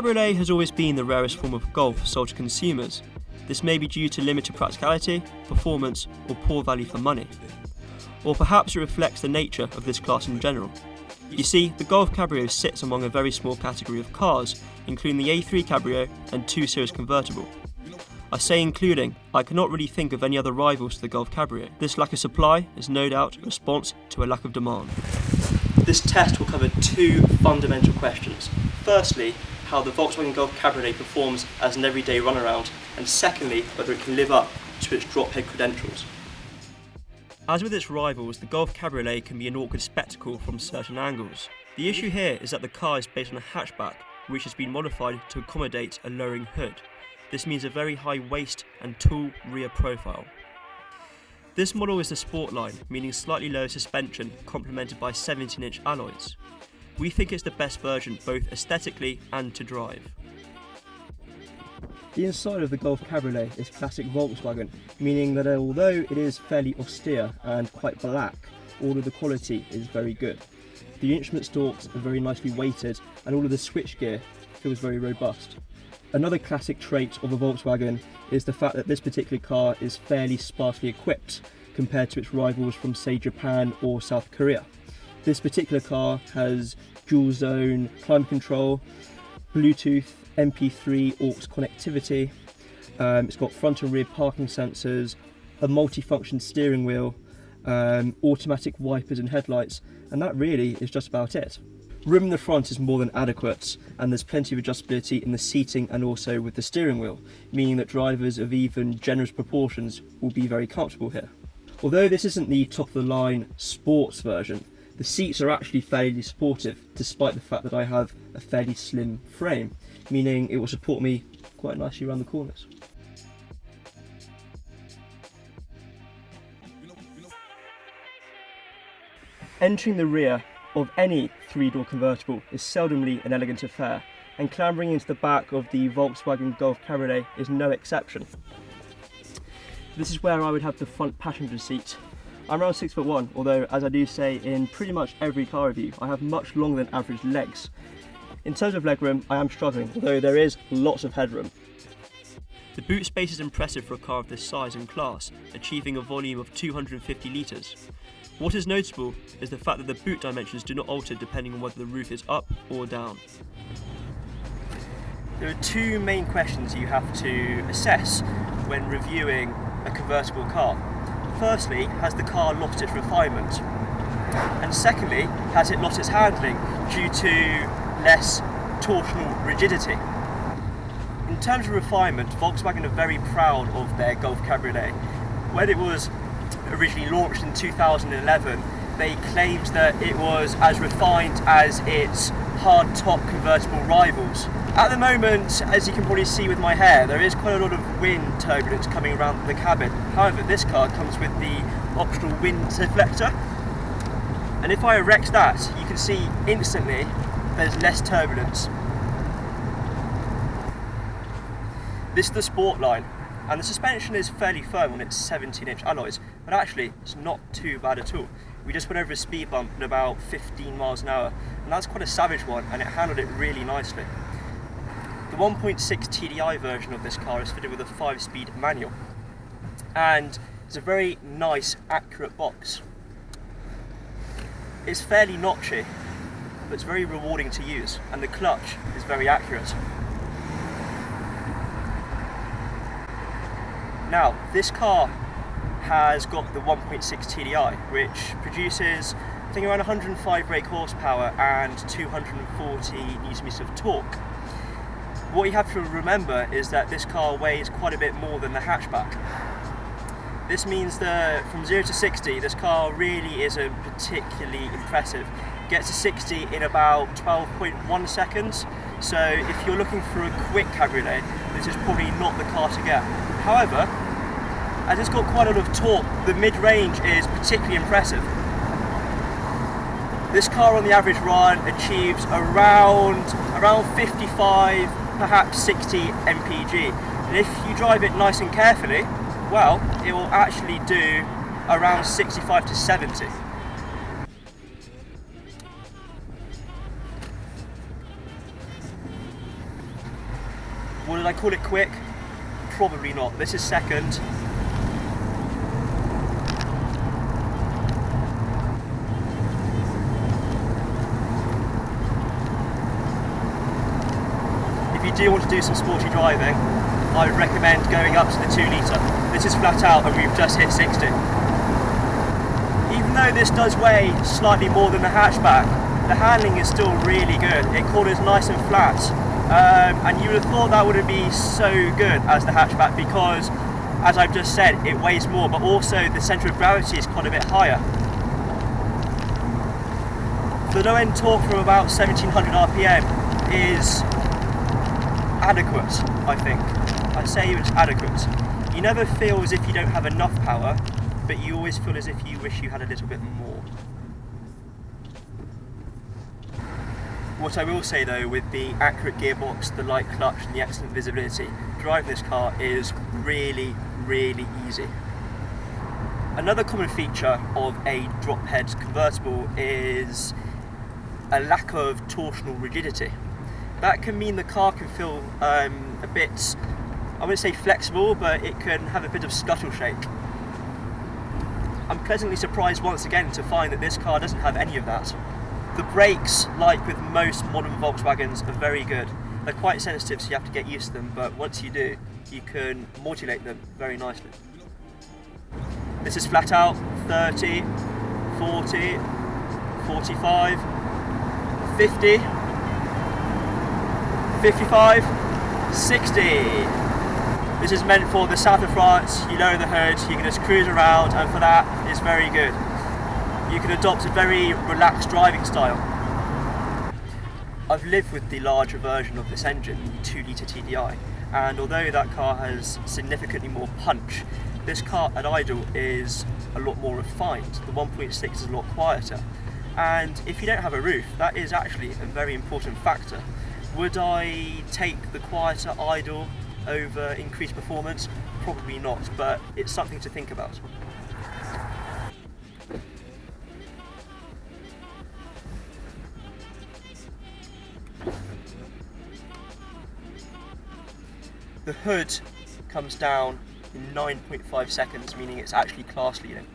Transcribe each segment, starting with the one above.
Cabriolet has always been the rarest form of golf sold to consumers. This may be due to limited practicality, performance, or poor value for money. Or perhaps it reflects the nature of this class in general. You see, the Golf Cabrio sits among a very small category of cars, including the A3 Cabrio and 2 Series Convertible. I say including, I cannot really think of any other rivals to the Golf Cabrio. This lack of supply is no doubt a response to a lack of demand. This test will cover two fundamental questions. Firstly, how the Volkswagen Golf Cabriolet performs as an everyday runaround, and secondly, whether it can live up to its drop head credentials. As with its rivals, the Golf Cabriolet can be an awkward spectacle from certain angles. The issue here is that the car is based on a hatchback, which has been modified to accommodate a lowering hood. This means a very high waist and tall rear profile. This model is the Sport line, meaning slightly lower suspension complemented by 17-inch alloys. We think it's the best version both aesthetically and to drive. The inside of the Golf Cabriolet is classic Volkswagen, meaning that although it is fairly austere and quite black, all of the quality is very good. The instrument stalks are very nicely weighted and all of the switchgear feels very robust. Another classic trait of a Volkswagen is the fact that this particular car is fairly sparsely equipped compared to its rivals from, say, Japan or South Korea. This particular car has dual zone climate control, Bluetooth, MP3 aux connectivity, it's got front and rear parking sensors, a multi-function steering wheel, automatic wipers and headlights, and that really is just about it. Room in the front is more than adequate, and there's plenty of adjustability in the seating and also with the steering wheel, meaning that drivers of even generous proportions will be very comfortable here. Although this isn't the top of the line sports version, the seats are actually fairly supportive, despite the fact that I have a fairly slim frame, meaning it will support me quite nicely around the corners. Entering the rear of any three-door convertible is seldomly an elegant affair, and clambering into the back of the Volkswagen Golf Cabriolet is no exception. This is where I would have the front passenger seat. I'm around 6'1", although as I do say in pretty much every car review, I have much longer than average legs. In terms of legroom, I am struggling, although there is lots of headroom. The boot space is impressive for a car of this size and class, achieving a volume of 250 litres. What is notable is the fact that the boot dimensions do not alter depending on whether the roof is up or down. There are two main questions you have to assess when reviewing a convertible car. Firstly, has the car lost its refinement? And secondly, has it lost its handling due to less torsional rigidity? In terms of refinement, Volkswagen are very proud of their Golf Cabriolet. When it was originally launched in 2011, they claimed that it was as refined as its hard-top convertible rivals. At the moment, as you can probably see with my hair, there is quite a lot of wind turbulence coming around the cabin. However, this car comes with the optional wind deflector, and if I erect that, you can see instantly there's less turbulence. This is the Sport line, and the suspension is fairly firm on its 17-inch alloys, but actually it's not too bad at all. We just went over a speed bump at about 15 miles an hour, and that's quite a savage one, and it handled it really nicely. The 1.6 TDI version of this car is fitted with a 5-speed manual, and it's a very nice, accurate box. It's fairly notchy, but it's very rewarding to use, and the clutch is very accurate. Now, this car has got the 1.6 TDI, which produces, I think, around 105 brake horsepower and 240 Nm of torque. What you have to remember is that this car weighs quite a bit more than the hatchback. This means that from 0 to 60, this car really isn't particularly impressive. It gets to 60 in about 12.1 seconds, so if you're looking for a quick cabriolet, this is probably not the car to get. However, as it's got quite a lot of torque, the mid-range is particularly impressive. This car on the average run achieves around 55, perhaps 60 mpg. And if you drive it nice and carefully, well, it will actually do around 65 to 70. Would I call it quick? Probably not. This is second. If you do want to do some sporty driving, I would recommend going up to the 2 litre. This is flat out and we've just hit 60. Even though this does weigh slightly more than the hatchback, the handling is still really good. It corners nice and flat. And you would have thought that wouldn't be so good as the hatchback because, as I've just said, it weighs more, but also the centre of gravity is quite a bit higher. The low end torque from about 1700 RPM is adequate, I think. I say it's adequate. You never feel as if you don't have enough power, but you always feel as if you wish you had a little bit more. What I will say though, with the accurate gearbox, the light clutch and the excellent visibility, driving this car is really, really easy. Another common feature of a drop head convertible is a lack of torsional rigidity. That can mean the car can feel a bit, I wouldn't say flexible, but it can have a bit of scuttle shake. I'm pleasantly surprised once again to find that this car doesn't have any of that. The brakes, like with most modern Volkswagens, are very good. They're quite sensitive, so you have to get used to them, but once you do, you can modulate them very nicely. This is flat out, 30, 40, 45, 50, 55, 60. This is meant for the south of France. You lower the hood, you can just cruise around, and for that, it's very good. You can adopt a very relaxed driving style. I've lived with the larger version of this engine, the 2 litre TDI, and although that car has significantly more punch, this car at idle is a lot more refined. The 1.6 is a lot quieter, and if you don't have a roof, that is actually a very important factor. Would I take the quieter idle over increased performance? Probably not, but it's something to think about. The hood comes down in 9.5 seconds, meaning it's actually class leading.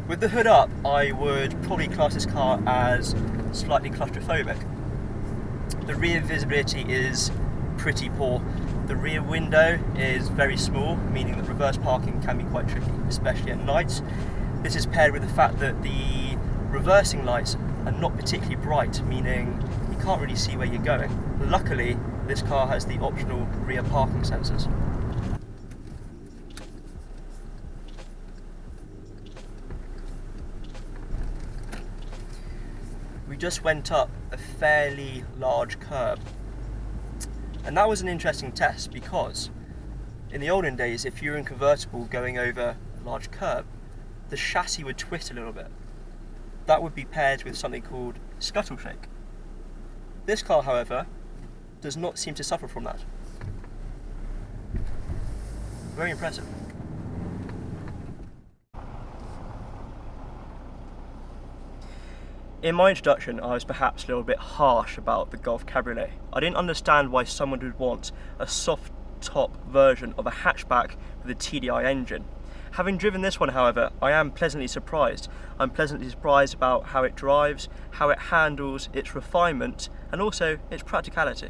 With the hood up, I would probably class this car as slightly claustrophobic. The rear visibility is pretty poor. The rear window is very small, meaning that reverse parking can be quite tricky, especially at night. This is paired with the fact that the reversing lights are not particularly bright, meaning you can't really see where you're going. Luckily, this car has the optional rear parking sensors. We just went up a fairly large curb, and that was an interesting test because in the olden days, if you were in convertible going over a large curb, the chassis would twist a little bit. That would be paired with something called scuttle shake. This car, however, does not seem to suffer from that. Very impressive. In my introduction, I was perhaps a little bit harsh about the Golf Cabriolet. I didn't understand why someone would want a soft top version of a hatchback with a TDI engine. Having driven this one, however, I am pleasantly surprised. I'm pleasantly surprised about how it drives, how it handles, its refinement, and also its practicality.